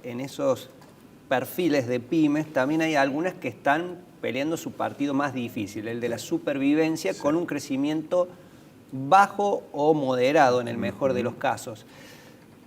En esos perfiles de pymes también hay algunas que están peleando su partido más difícil, el de la supervivencia, con un crecimiento bajo o moderado en el mejor de los casos.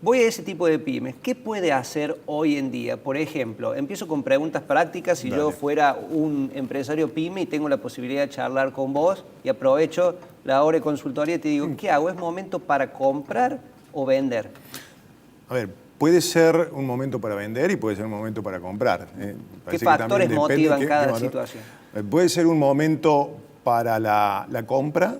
Voy a ese tipo de pymes. ¿Qué puede hacer hoy en día? Por ejemplo, empiezo con preguntas prácticas. Si yo fuera un empresario pyme y tengo la posibilidad de charlar con vos y aprovecho la hora de consultoría y te digo, ¿qué hago? ¿Es momento para comprar o vender? A ver, puede ser un momento para vender y puede ser un momento para comprar. ¿Qué factores motivan cada situación? Puede ser un momento para la compra,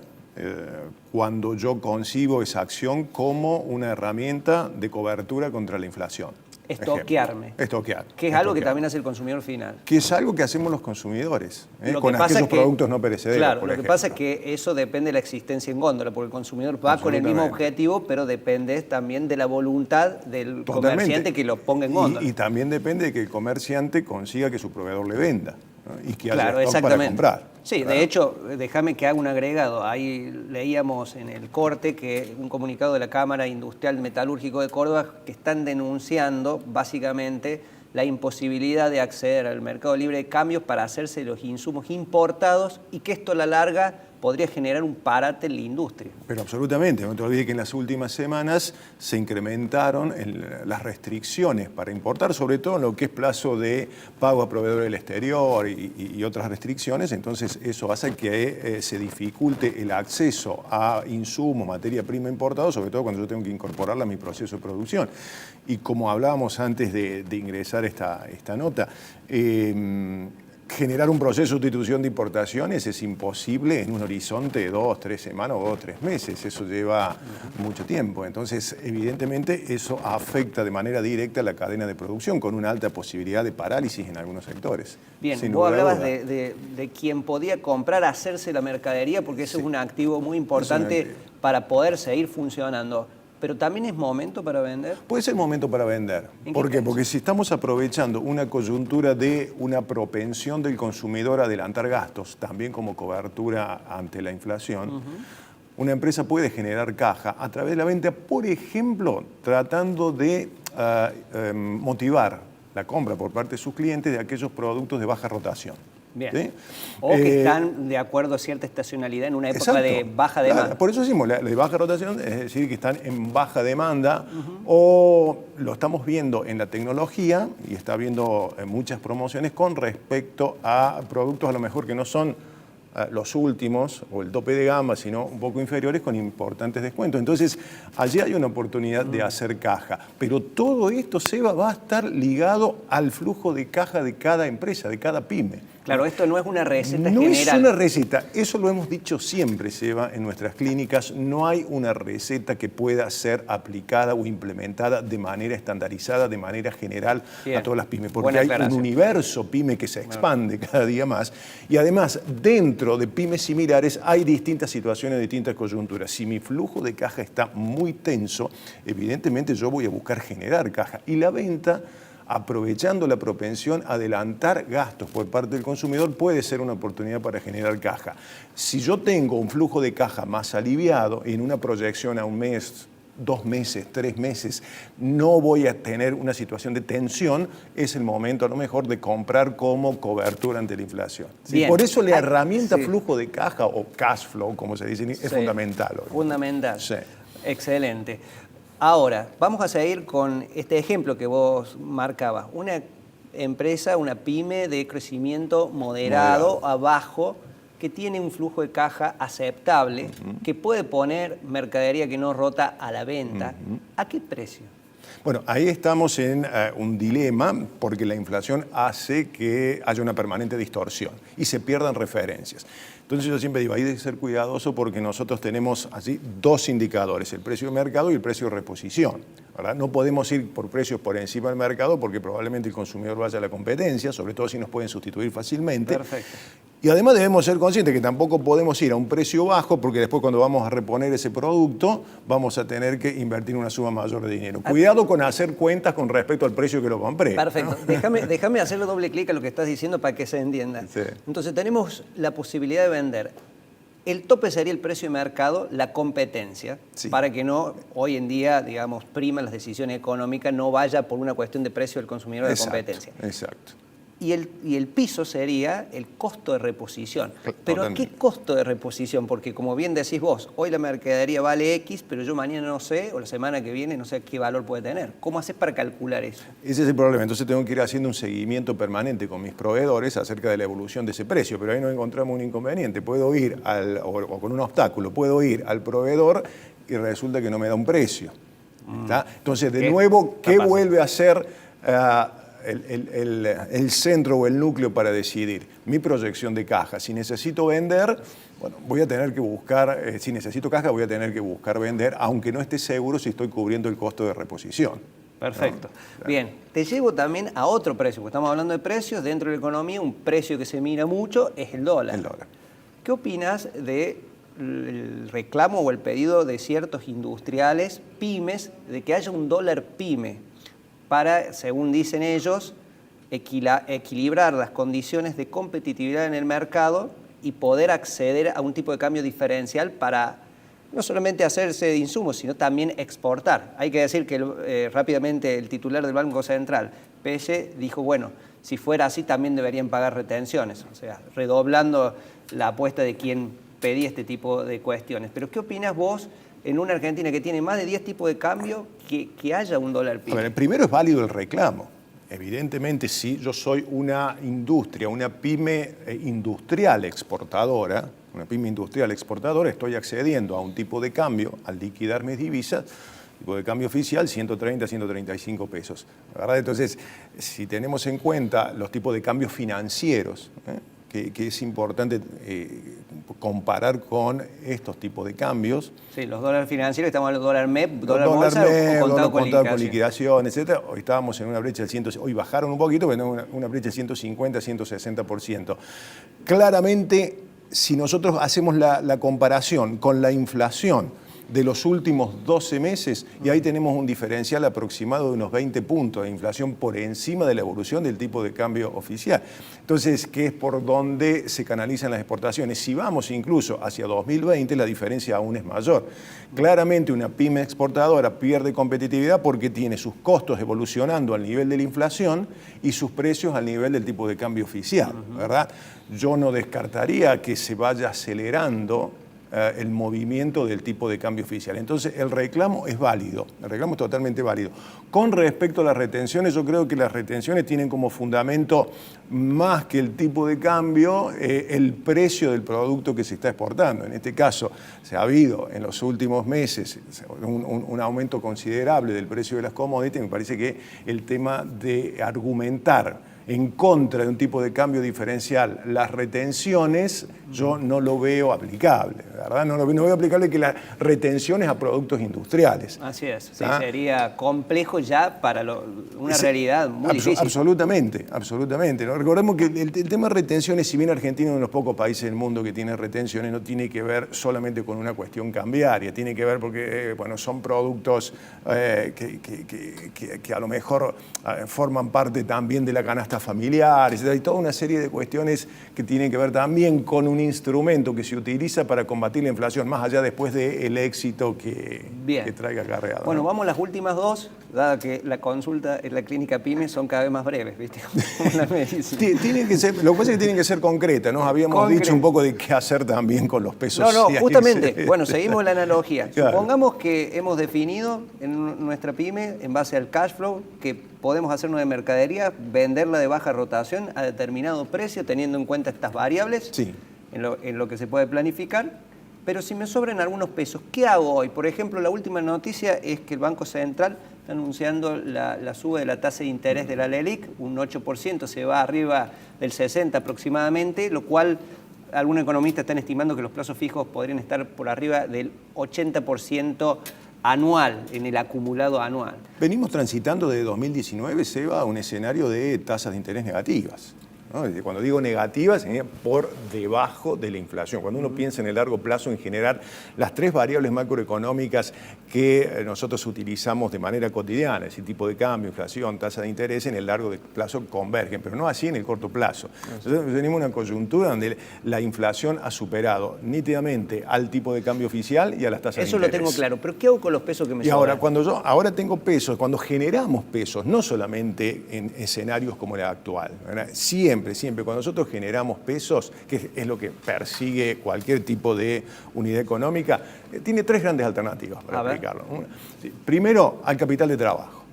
cuando yo concibo esa acción como una herramienta de cobertura contra la inflación. Estoquearme. Estoquear. Que es algo que también hace el consumidor final. Que es algo que hacemos los consumidores, con aquellos productos no perecederos. Claro, lo que pasa es que eso depende de la existencia en góndola, porque el consumidor va con el mismo objetivo, pero depende también de la voluntad del comerciante que lo ponga en góndola. Y también depende de que el comerciante consiga que su proveedor le venda, ¿no? Y que haya stock para comprar. Sí, claro. De hecho, déjame que haga un agregado. Ahí leíamos en el corte que un comunicado de la Cámara Industrial Metalúrgico de Córdoba que están denunciando básicamente la imposibilidad de acceder al mercado libre de cambios para hacerse los insumos importados y que esto a la larga podría generar un parate en la industria. Pero absolutamente, no te olvides que en las últimas semanas se incrementaron las restricciones para importar, sobre todo en lo que es plazo de pago a proveedores del exterior y otras restricciones. Entonces eso hace que se dificulte el acceso a insumos, materia prima importada, sobre todo cuando yo tengo que incorporarla a mi proceso de producción. Y como hablábamos antes de ingresar esta nota, generar un proceso de sustitución de importaciones es imposible en un horizonte de 2, 3 semanas o 2, 3 meses. Eso lleva mucho tiempo. Entonces, evidentemente, eso afecta de manera directa la cadena de producción, con una alta posibilidad de parálisis en algunos sectores. Bien, vos hablabas de quien podía comprar, hacerse la mercadería, porque eso es un activo muy importante para poder seguir funcionando. ¿Pero también es momento para vender? Puede ser momento para vender. ¿Por qué? Porque si estamos aprovechando una coyuntura de una propensión del consumidor a adelantar gastos, también como cobertura ante la inflación, una empresa puede generar caja a través de la venta, por ejemplo, tratando de motivar la compra por parte de sus clientes de aquellos productos de baja rotación. Bien. ¿Sí? O que están de acuerdo a cierta estacionalidad en una época de baja demanda. Claro, por eso decimos, la de baja rotación, es decir, que están en baja demanda, o lo estamos viendo en la tecnología, y está viendo muchas promociones con respecto a productos a lo mejor que no son los últimos o el tope de gama, sino un poco inferiores con importantes descuentos. Entonces, allí hay una oportunidad de hacer caja. Pero todo esto, Seba, va a estar ligado al flujo de caja de cada empresa, de cada pyme. Claro, esto no es una receta general. No es una receta, eso lo hemos dicho siempre, Seba, en nuestras clínicas. No hay una receta que pueda ser aplicada o implementada de manera estandarizada, de manera general a todas las pymes, porque hay un universo pyme que se expande cada día más. Y además, dentro de pymes similares hay distintas situaciones, distintas coyunturas. Si mi flujo de caja está muy tenso, evidentemente yo voy a buscar generar caja. Y la venta, aprovechando la propensión a adelantar gastos por parte del consumidor, puede ser una oportunidad para generar caja. Si yo tengo un flujo de caja más aliviado, en una proyección a un mes, 2 meses, 3 meses, no voy a tener una situación de tensión, es el momento a lo mejor de comprar como cobertura ante la inflación. ¿Sí? Por eso la herramienta flujo de caja o cash flow, como se dice, es fundamental. Fundamental. Sí. Excelente. Ahora, vamos a seguir con este ejemplo que vos marcabas. Una empresa, una pyme de crecimiento moderado, abajo, que tiene un flujo de caja aceptable, que puede poner mercadería que no rota a la venta. ¿A qué precio? Bueno, ahí estamos en un dilema, porque la inflación hace que haya una permanente distorsión y se pierdan referencias. Entonces yo siempre digo, hay que ser cuidadoso porque nosotros tenemos allí 2 indicadores, el precio de mercado y el precio de reposición, ¿verdad? No podemos ir por precios por encima del mercado porque probablemente el consumidor vaya a la competencia, sobre todo si nos pueden sustituir fácilmente. Perfecto. Y además debemos ser conscientes que tampoco podemos ir a un precio bajo porque después cuando vamos a reponer ese producto vamos a tener que invertir una suma mayor de dinero. Cuidado con hacer cuentas con respecto al precio que lo compré. Perfecto. ¿No? Déjame hacerle doble clic a lo que estás diciendo para que se entienda. Sí. Entonces tenemos la posibilidad de vender El tope sería el precio de mercado, la competencia, Sí. para que no, hoy en día, digamos, priman las decisiones económicas, no vaya por una cuestión de precio del consumidor de competencia. Exacto. Y el piso sería el costo de reposición. ¿Pero a Totalmente. qué costo de reposición? Porque como bien decís vos, hoy la mercadería vale X, pero yo mañana no sé, o la semana que viene no sé qué valor puede tener. ¿Cómo haces para calcular eso? Ese es el problema. Entonces tengo que ir haciendo un seguimiento permanente con mis proveedores acerca de la evolución de ese precio. Pero ahí no encontramos un inconveniente. Puedo ir, o con un obstáculo, puedo ir al proveedor y resulta que no me da un precio. ¿Está? Entonces, de nuevo, ¿qué vuelve a ser el centro o el núcleo para decidir? Mi proyección de caja. Si necesito vender, bueno, voy a tener que buscar, si necesito caja, voy a tener que buscar vender, aunque no esté seguro si estoy cubriendo el costo de reposición. Perfecto. ¿No? Bien, te llevo también a otro precio, porque estamos hablando de precios. Dentro de la economía, un precio que se mira mucho es el dólar. El dólar. ¿Qué opinas del reclamo o el pedido de ciertos industriales, pymes, de que haya un dólar pyme para, según dicen ellos, equilibrar las condiciones de competitividad en el mercado y poder acceder a un tipo de cambio diferencial para no solamente hacerse de insumos, sino también exportar? Hay que decir que rápidamente el titular del Banco Central, Pelle, dijo, bueno, si fuera así también deberían pagar retenciones, o sea, redoblando la apuesta de quien pedía este tipo de cuestiones. Pero ¿qué opinas vos en una Argentina que tiene más de 10 tipos de cambio que haya un dólar pyme? A ver, primero es válido el reclamo. Evidentemente, si yo soy una industria, una pyme industrial exportadora, estoy accediendo a un tipo de cambio al liquidar mis divisas, tipo de cambio oficial, 130, 135 pesos. ¿Verdad? Entonces, si tenemos en cuenta los tipos de cambios financieros, que es importante comparar con estos tipos de cambios. Sí, los dólares financieros, estamos hablando de dólar MEP, dólar bolsa MEP, o contado con con liquidación, etc. Hoy estábamos en una brecha del 100%, hoy bajaron un poquito, pero una brecha del 150, 160%. Claramente, si nosotros hacemos la comparación con la inflación de los últimos 12 meses, y ahí tenemos un diferencial aproximado de unos 20 puntos de inflación por encima de la evolución del tipo de cambio oficial. Entonces, ¿qué es por donde se canalizan las exportaciones? Si vamos incluso hacia 2020, la diferencia aún es mayor. Claramente una pyme exportadora pierde competitividad porque tiene sus costos evolucionando al nivel de la inflación y sus precios al nivel del tipo de cambio oficial, ¿verdad? Yo no descartaría que se vaya acelerando el movimiento del tipo de cambio oficial. Entonces, el reclamo es válido, el reclamo es totalmente válido. Con respecto a las retenciones, yo creo que las retenciones tienen como fundamento, más que el tipo de cambio, el precio del producto que se está exportando. En este caso, se ha habido en los últimos meses un aumento considerable del precio de las commodities. Me parece que el tema de argumentar en contra de un tipo de cambio diferencial las retenciones, yo no lo veo aplicable, ¿verdad? No veo aplicable que las retenciones a productos industriales. Así es, sí, sería complejo ya para una realidad muy difícil. Absolutamente, absolutamente, ¿no? Recordemos que el tema de retenciones, si bien Argentina es uno de los pocos países del mundo que tiene retenciones, no tiene que ver solamente con una cuestión cambiaria, tiene que ver porque bueno, son productos que a lo mejor forman parte también de la canasta familiares, hay toda una serie de cuestiones que tienen que ver también con un instrumento que se utiliza para combatir la inflación, más allá después del éxito que traiga acarreado. Bueno, ¿no? vamos a las últimas dos, dada que la consulta en la clínica PYME son cada vez más breves, ¿viste? Como la medicina. Tienen que ser, lo que pasa es que tienen que ser concretas, ¿no? Habíamos dicho un poco de qué hacer también con los pesos. No, justamente, bueno, seguimos la analogía. Claro. Supongamos que hemos definido en nuestra PYME, en base al cash flow, que podemos hacernos de mercadería, venderla de baja rotación a determinado precio, teniendo en cuenta estas variables, sí, en lo que se puede planificar. Pero si me sobran algunos pesos, ¿qué hago hoy? Por ejemplo, la última noticia es que el Banco Central está anunciando la suba de la tasa de interés de la LELIQ, un 8%, se va arriba del 60% aproximadamente, lo cual algunos economistas están estimando que los plazos fijos podrían estar por arriba del 80% anual, en el acumulado anual. Venimos transitando desde 2019, Seba, a un escenario de tasas de interés negativas, ¿no? Cuando digo negativa, significa por debajo de la inflación. Cuando uno piensa en el largo plazo, en general, las tres variables macroeconómicas que nosotros utilizamos de manera cotidiana, ese tipo de cambio, inflación, tasa de interés, en el largo plazo convergen, pero no así en el corto plazo. Entonces, tenemos una coyuntura donde la inflación ha superado nítidamente al tipo de cambio oficial y a las tasas de interés. Eso lo tengo claro, pero ¿qué hago con los pesos que me sobran? Y sobran? ahora tengo pesos, cuando generamos pesos, no solamente en escenarios como el actual, ¿verdad? Siempre, cuando nosotros generamos pesos, que es lo que persigue cualquier tipo de unidad económica, tiene tres grandes alternativas para aplicarlo. Primero, al capital de trabajo.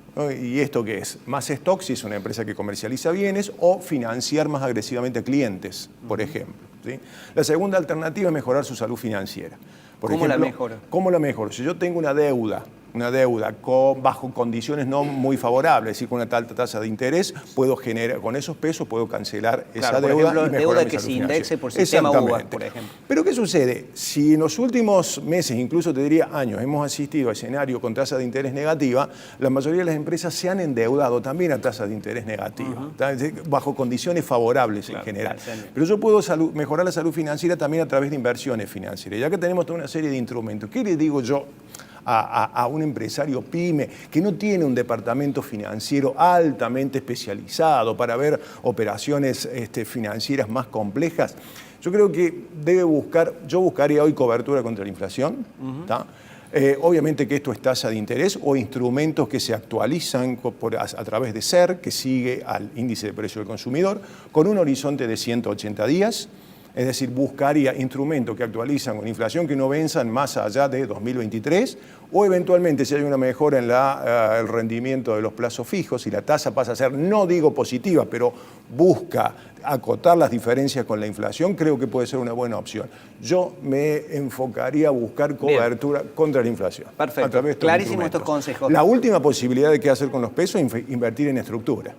¿Y esto qué es? Más stock si es una empresa que comercializa bienes o financiar más agresivamente a clientes, por ejemplo. ¿Sí? La segunda alternativa es mejorar su salud financiera. ¿Cómo la mejora? ¿Cómo la mejoro? Si yo tengo una deuda bajo condiciones no muy favorables, es decir, con una alta tasa de interés, puedo generar, con esos pesos puedo cancelar esa deuda. Por ejemplo, y mejorar deuda mi que salud se financiera. indexe por sistema UVA, por ejemplo. Pero ¿qué sucede? Si en los últimos meses, incluso te diría años, hemos asistido a escenarios con tasa de interés negativa, la mayoría de las empresas se han endeudado también a tasas de interés negativa, bajo condiciones favorables en general. Pero yo puedo mejorar la salud financiera también a través de inversiones financieras. Ya que tenemos toda una serie de instrumentos, ¿qué le digo yo a un empresario pyme que no tiene un departamento financiero altamente especializado para ver operaciones financieras más complejas? Yo creo que yo buscaría hoy cobertura contra la inflación, obviamente que esto es tasa de interés o instrumentos que se actualizan a través de SER, que sigue al índice de precio del consumidor, con un horizonte de 180 días. Es decir, buscaría instrumentos que actualizan con inflación que no venzan más allá de 2023 o eventualmente si hay una mejora en el rendimiento de los plazos fijos y la tasa pasa a ser, no digo positiva, pero busca acotar las diferencias con la inflación, creo que puede ser una buena opción. Yo me enfocaría a buscar cobertura contra la inflación. Perfecto. Clarísimo estos consejos. La última posibilidad de qué hacer con los pesos es invertir en estructura.